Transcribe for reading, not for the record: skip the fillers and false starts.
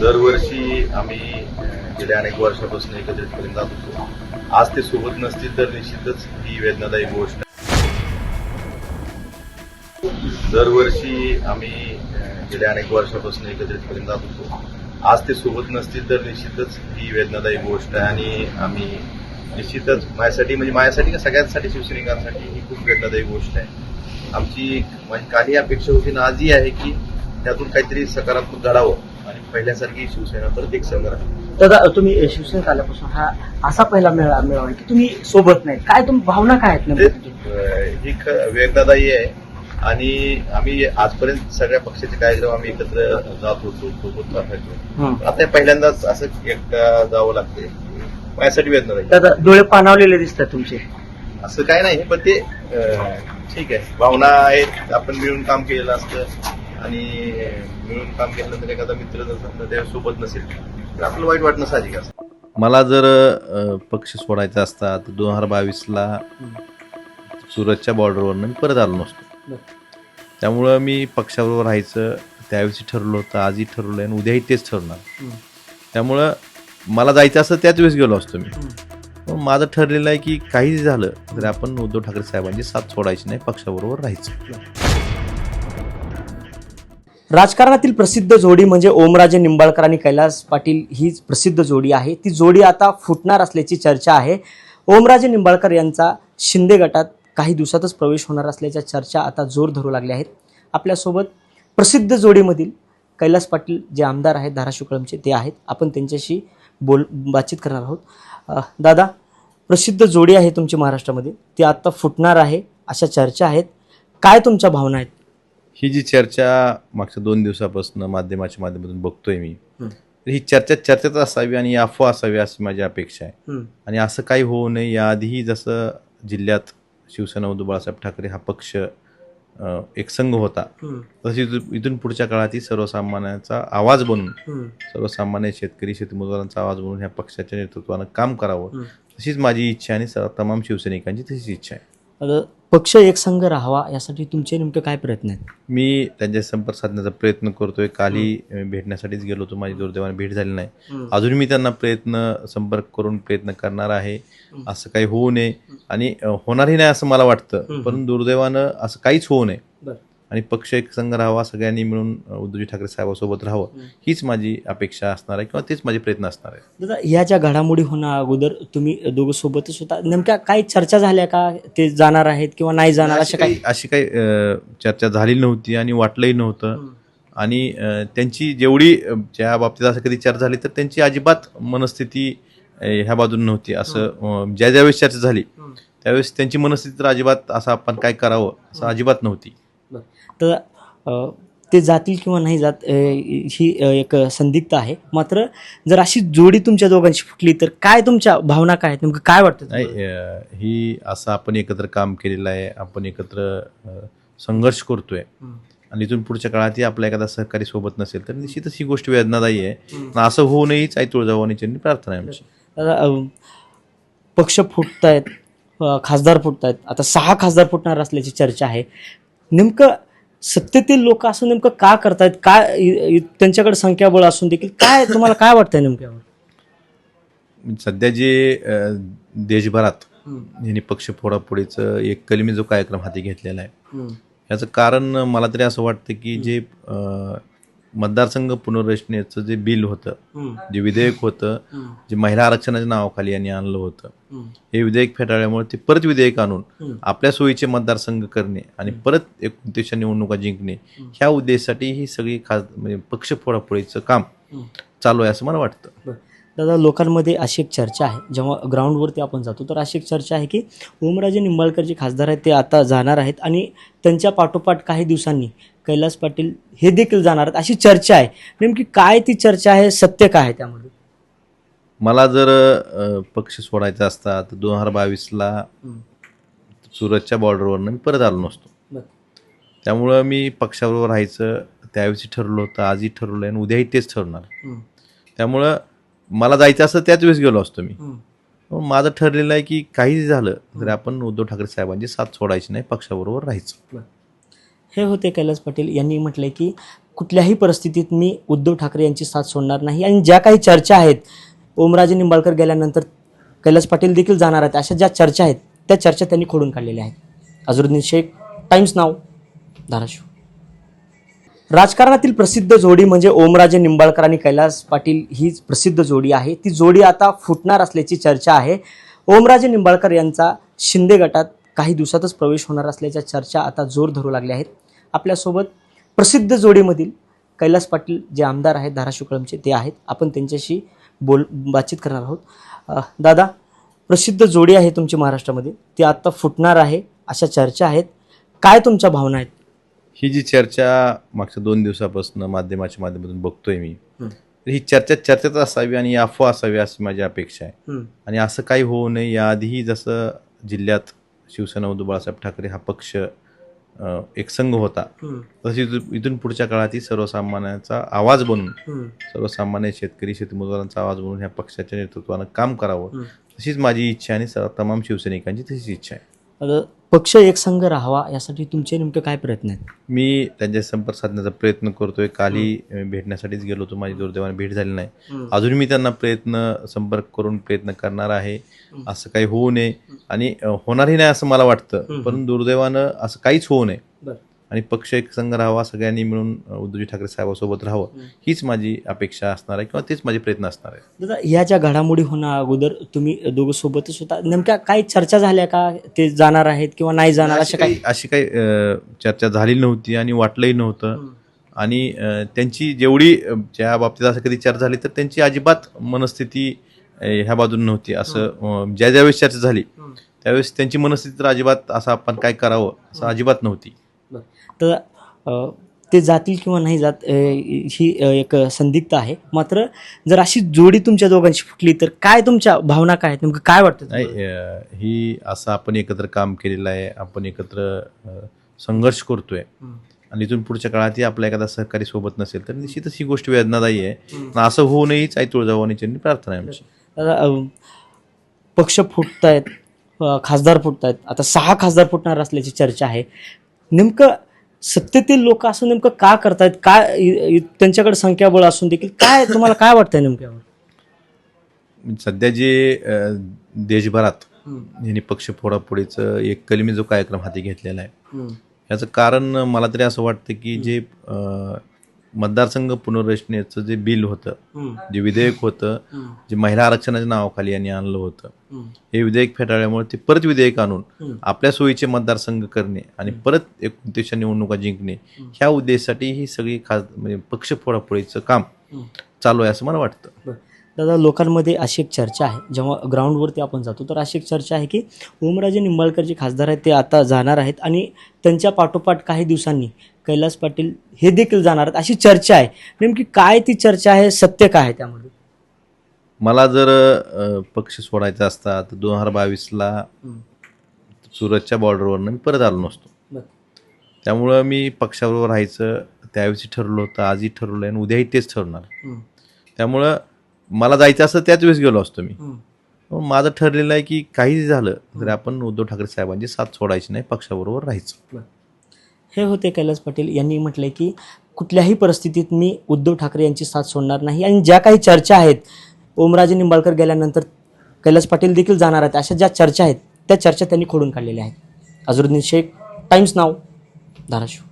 दरवर्षी आम्ही गेल्या अनेक वर्षापासून एकत्रितपणे जात होतो. आज ते सोबत नसतील तर निश्चितच ही वेदनादायी गोष्ट आहे. दरवर्षी आम्ही गेल्या अनेक वर्षापासून एकत्रितपणे जात होतो. आज ते सोबत नसतील तर निश्चितच ही वेदनादायी गोष्ट आहे आणि आम्ही निश्चितच माझ्यासाठी सगळ्यांसाठी शिवसैनिकांसाठी ही खूप वेदनादायी गोष्ट आहे. आमची काही अपेक्षा होती ना आजही आहे की त्यातून काहीतरी सकारात्मक घडावं आणि पहिल्यासारखी शिवसेना परत एक संघ राहील. दादा, तुम्ही शिवसेनेत आल्यापासून हा असा पहिला मेळावा आहे की तुम्ही सोबत नाही, काय तुम्ही भावना काय आहेत नेमकं? ही वेदनादायी आहे आणि आम्ही आजपर्यंत सगळ्या पक्षाचे कार्यक्रम आम्ही एकत्र जात होतो, सोबत असायचो. आता पहिल्यांदाच असं एकटा जावं लागतंय. माझ्यासाठी वेदनादायी. दादा, डोळे पाणावलेले दिसतात तुमचे. असं काय नाही, पण ते ठीक आहे, भावना आहेत. आपण मिळून काम केलेलं असतं आणि मिळून काम केल्यानंतर एखादा मित्र जर समजा त्या सोबत नसेल तर आपलं वाईट वाटणं साहजिक असतं. मला जर पक्ष सोडायचा असता तर 2022ला सुरतच्या बॉर्डरवरनं मी परत आलो नसतो. त्यामुळं मी पक्षाबरोबर राहायचं त्यावेळी ठरवलं होतं, आजही ठरवलंय आणि उद्याही तेच ठरणार. त्यामुळं मला जायचं असतं त्याच वेळेस गेलो असतो मी. पण माझं ठरलेलं आहे की काही झालं तरी आपण उद्धव ठाकरे साहेबांची साथ सोडायची नाही, पक्षाबरोबर राहायचं. राजकारणातील प्रसिद्ध जोडी म्हणजे ओमराजे निंबाळकर आणि कैलास पाटील ही प्रसिद्ध जोडी आहे. ती जोडी आता फुटणार असल्याची चर्चा आहे. ओमराजे निंबाळकर यांचा शिंदे गटात काही दिवसातच प्रवेश होणार असल्याच्या चर्चा आता जोर धरू लागल्या आहेत. आपल्यासोबत प्रसिद्ध जोडीमधील कैलास पाटील जे आमदार आहेत धाराशिव कळंबचे ते आहेत. आपण त्यांच्याशी बातचीत करणार आहोत. दादा, प्रसिद्ध जोडी आहे तुमची महाराष्ट्रामध्ये, ती आता फुटणार आहे अशा चर्चा आहेत. काय तुमच्या भावना आहेत? ही जी चर्चा मागच्या 2 दिवसापासून माध्यमाच्या माध्यमातून बघतोय मी, ही चर्चेत असावी आणि अफवा असावी अशी माझी अपेक्षा आहे. आणि असं काही होऊ नये. याआधीही जसं जिल्ह्यात शिवसेना उद्धव बाळासाहेब ठाकरे हा पक्ष एक संघ होता, तशी इथून पुढच्या काळातही सर्वसामान्यांचा आवाज बनून, सर्वसामान्य शेतकरी शेतमजुरांचा आवाज बनून ह्या पक्षाच्या नेतृत्वानं काम करावं तशीच माझी इच्छा आणि तमाम शिवसैनिकांची तशीच इच्छा आहे. पक्ष एक संघ राहावा यासाठी तुमचे नेमके काय प्रयत्न आहेत? मी त्यांच्या संपर्क साधण्याचा प्रयत्न करतोय. कालही भेटण्यासाठीच गेलो होतो, माझी दुर्दैवाने भेट झाली नाही. अजून मी त्यांना संपर्क करून प्रयत्न करणार आहे. असं काही होऊ नये आणि होणारही नाही असं मला वाटतं, पण दुर्दैवानं असं काहीच होऊ नये आणि पक्ष एक संघ राहावा, सगळ्यांनी मिळून उद्धवजी ठाकरे साहेबांसोबत राहावं हीच माझी अपेक्षा असणार आहे किंवा तेच माझे प्रयत्न असणार आहे. दादा, या ज्या घडामोडी होण्या अगोदर तुम्ही दोघं सोबतच होता, नेमक्या काही चर्चा झाल्या का? ते जाणार आहेत किंवा नाही जाणार अशी काही चर्चा झाली नव्हती आणि वाटलंही नव्हतं. आणि त्यांची ज्या बाबतीत असं कधी चर्चा झाली तर त्यांची अजिबात मनस्थिती ह्या बाजून नव्हती. असं ज्यावेळेस चर्चा झाली त्यावेळेस त्यांची मनस्थिती तर अजिबात असं आपण काय करावं असं अजिबात नव्हती. तर ते जातील किंवा नाही जात ही एक संदिग्ध आहे. मात्र जर अशी जोडी तुमच्या दोघांची फुटली तर काय तुमच्या भावना काय आहेत, नेमकं काय वाटतं? नाही, ही असं आपण एकत्र काम केलेलं आहे, आपण एकत्र संघर्ष करतोय आणि इथून पुढच्या काळातही आपला एखादा सहकारी सोबत नसेल तर निश्चितच ही गोष्ट वेदनादायी आहे. असं होऊ नये हीच आई तुळजाभवानीची प्रार्थना आहे आमची. पक्ष फुटतायत, खासदार फुटतायत, आता 6 खासदार फुटणार असल्याची चर्चा आहे. नेमकं सत्तेतील लोक असं नेमकं का करतायत? काय त्यांच्याकडे संख्याबळ असून देखील काय तुम्हाला काय वाटतंय नेमक्यावर? सध्या जे देशभरात यांनी पक्ष फोडाफोडीचं एक कलमी जो कार्यक्रम हाती घेतलेला आहे, याचं कारण मला तरी असं वाटतं की जे मतदारसंघ पुनर्रचनेचं जे बिल होतं, जे विधेयक होतं, जे महिला आरक्षणाच्या नावाखाली यांनी आणलं होतं, हे विधेयक फेटाळल्यामुळे ते परत विधेयक आणून आपल्या सोयीचे मतदारसंघ करणे आणि परत 29 निवडणुका जिंकणे ह्या उद्देशासाठी ही सगळी म्हणजे पक्ष फोडाफोडीचं काम चालू आहे असं मला वाटतं. दादा, लोकांमध्ये अशी एक चर्चा आहे, जेव्हा ग्राउंडवरती आपण जातो तर अशी एक चर्चा आहे की ओमराजे निंबाळकर जे खासदार आहेत ते आता जाणार आहेत आणि त्यांच्या पाठोपाठ काही दिवसांनी कैलास पाटील हे देखील जाणार आहेत अशी चर्चा आहे. नेमकी काय ती चर्चा आहे, सत्य काय आहे त्यामध्ये? मला जर पक्ष सोडायचा असता तर 2022ला सुरतच्या बॉर्डरवरनं मी परत आलो नसतो. त्यामुळं मी पक्षाबरोबर राहायचं त्यावेळी ठरवलं होतं, आजही ठरवलंय आणि उद्याही तेच ठरणार. त्यामुळं मला जायचं असतं त्याच वेळेस गेलो असतो मी. माझं ठरलेलं आहे की काही झालं तरी आपण उद्धव ठाकरे साहेबांची साथ सोडायची नाही, पक्षाबरोबर राहायचं. हे होते कैलास पाटील यांनी म्हटलंय की कुठल्याही परिस्थितीत मी उद्धव ठाकरे यांची साथ सोडणार नाही आणि ज्या काही चर्चा आहेत ओमराजे निंबाळकर गेल्यानंतर कैलास पाटील देखील जाणार आहेत अशा ज्या चर्चा आहेत त्या चर्चा त्यांनी खोडून काढलेल्या आहेत. अझरुद्दीन शेख, टाइम्स नाव, धाराशिव. राजकारणातील प्रसिद्ध जोडी म्हणजे ओमराजे निंबाळकर आणि कैलास पाटील ही प्रसिद्ध जोडी आहे. ती जोडी आता फुटणार असल्याची चर्चा आहे. ओमराजे निंबाळकर यांचा शिंदे गटात काही दिवसातच प्रवेश होणार असल्याच्या चर्चा आता जोर धरू लागल्या आहेत. आपल्यासोबत प्रसिद्ध जोडीमधील कैलास पाटील जे आमदार आहेत धाराशिव कळंबचे ते आहेत. आपण त्यांच्याशी बातचीत करणार आहोत. दादा, प्रसिद्ध जोडी आहे तुमची महाराष्ट्रामध्ये, ती आता फुटणार आहे अशा चर्चा आहेत. काय तुमच्या भावना आहेत? ही जी चर्चा मागच्या 2 दिवसापासून माध्यमाच्या माध्यमातून बघतोय मी, तर ही चर्चेत असावी आणि अफवा असावी अशी माझी अपेक्षा आहे. आणि असं काही होऊ नये. याआधीही जसं जिल्ह्यात शिवसेना उद्धव बाळासाहेब ठाकरे हा पक्ष एक संघ होता, तशी इथून पुढच्या काळातही सर्वसामान्यांचा आवाज बनून, सर्वसामान्य शेतकरी शेतमजुरांचा आवाज बनून ह्या पक्षाच्या नेतृत्वानं काम करावं तशीच माझी इच्छा आणि तमाम शिवसैनिकांची तशीच इच्छा आहे. आता पक्ष एक संघ राहावा यासाठी तुमचे नेमके काय प्रयत्न आहेत? मी त्यांच्या संपर्क साधण्याचा प्रयत्न करतोय. कालही भेटण्यासाठीच गेलो होतो, माझी दुर्दैवाने भेट झाली नाही. अजून मी त्यांना संपर्क करून प्रयत्न करणार आहे. असं काही होऊ नये आणि होणारही नाही असं मला वाटतं, पण दुर्दैवानं असं काहीच होऊ नये आणि पक्ष एक संघ राहावा, सगळ्यांनी मिळून उद्धवजी ठाकरे साहेबांसोबत राहावं हीच माझी अपेक्षा असणार आहे किंवा तेच माझे प्रयत्न असणार आहे. दादा, ह्या ज्या घडामोडी होण्या अगोदर तुम्ही दोघं सोबतच होता, नेमक्या काही चर्चा झाल्या का ते जाणार आहेत किंवा नाही जाणार अशी काही चर्चा झाली नव्हती आणि वाटलंही नव्हतं. आणि त्यांची ज्या बाबतीत असं कधी चर्चा झाली तर त्यांची अजिबात मनस्थिती ह्या बाजून नव्हती. असं ज्यावेळेस चर्चा झाली त्यावेळेस त्यांची मनस्थिती तर अजिबात असं आपण काय करावं असं अजिबात नव्हती. तर ते जातील किंवा नाही जात ही एक संदिग्ध आहे. मात्र जर अशी जोडी तुमच्या दोघांची फुटली तर काय तुमच्या भावना काय आहेत, नेमकं काय वाटतं? नाही, ही असं आपण एकत्र काम केलेलं आहे, आपण एकत्र संघर्ष करतोय आणि इथून पुढच्या काळातही आपला एखादा सहकारी सोबत नसेल तर निश्चितच ही गोष्ट वेदनादायी आहे. असं होऊ नये हीच आई तुळजाभवानीची प्रार्थना आहे आमची. पक्ष फुटत आहेत, खासदार फुटत आहेत, आता 6 खासदार फुटणार असल्याची चर्चा आहे. नेमकं सत्तेतील लोक असं नेमकं का करतायत? काय त्यांच्याकडे संख्याबळ असून देखील काय तुम्हाला काय वाटतंय नेमक्यावर? सध्या जे देशभरात यांनी पक्ष फोडाफोडीचं एक कलमी जो कार्यक्रम हाती घेतलेला आहे, याचं कारण मला तरी असं वाटतं की जे मतदारसंघ पुनर्रचनेचं जे बिल होतं, जे विधेयक होतं, जे महिला आरक्षणाच्या नावाखाली यांनी आणलं होतं, हे विधेयक फेटाळल्यामुळे ते परत विधेयक आणून आपल्या सोयीचे मतदारसंघ करणे आणि परत 29 निवडणुका जिंकणे ह्या उद्देशासाठी ही सगळी म्हणजे पक्ष फोडाफोडीचं काम चालू आहे असं मला वाटतं. दादा, लोकांमध्ये अशी एक चर्चा आहे, जेव्हा ग्राउंडवरती आपण जातो तर अशी एक चर्चा आहे की ओमराजे निंबाळकर जे खासदार आहेत ते आता जाणार आहेत आणि त्यांच्या पाठोपाठ काही दिवसांनी कैलास पाटील हे देखील जाणार आहेत अशी चर्चा आहे. नेमकी काय ती चर्चा आहे, सत्य काय आहे त्यामध्ये? मला जर पक्ष सोडायचा असता तर 2022ला सुरतच्या बॉर्डरवरनं मी परत आलो नसतो. त्यामुळं मी पक्षाबरोबर राहायचं त्यावेळी ठरवलं होतं, आजही ठरवलं आहे आणि उद्याही तेच ठरवणार. त्यामुळं मला जायचं असतं त्याच वेळेस गेलो असतो मी. माझं ठरलेलं आहे की काही झालं तरी आपण उद्धव ठाकरे साहेबांची साथ सोडायची नाही, पक्षाबरोबर राहायचं. हे होते कैलास पाटील यांनी म्हटलंय की कुठल्याही परिस्थितीत मी उद्धव ठाकरे यांची साथ सोडणार नाही आणि ज्या काही चर्चा आहेत ओमराजे निंबाळकर गेल्यानंतर कैलास पाटील देखील जाणार आहेत अशा ज्या चर्चा आहेत त्या चर्चा त्यांनी खोडून काढलेल्या आहेत. अझरुद्दीन शेख, टाइम्स नाव, धाराशिव.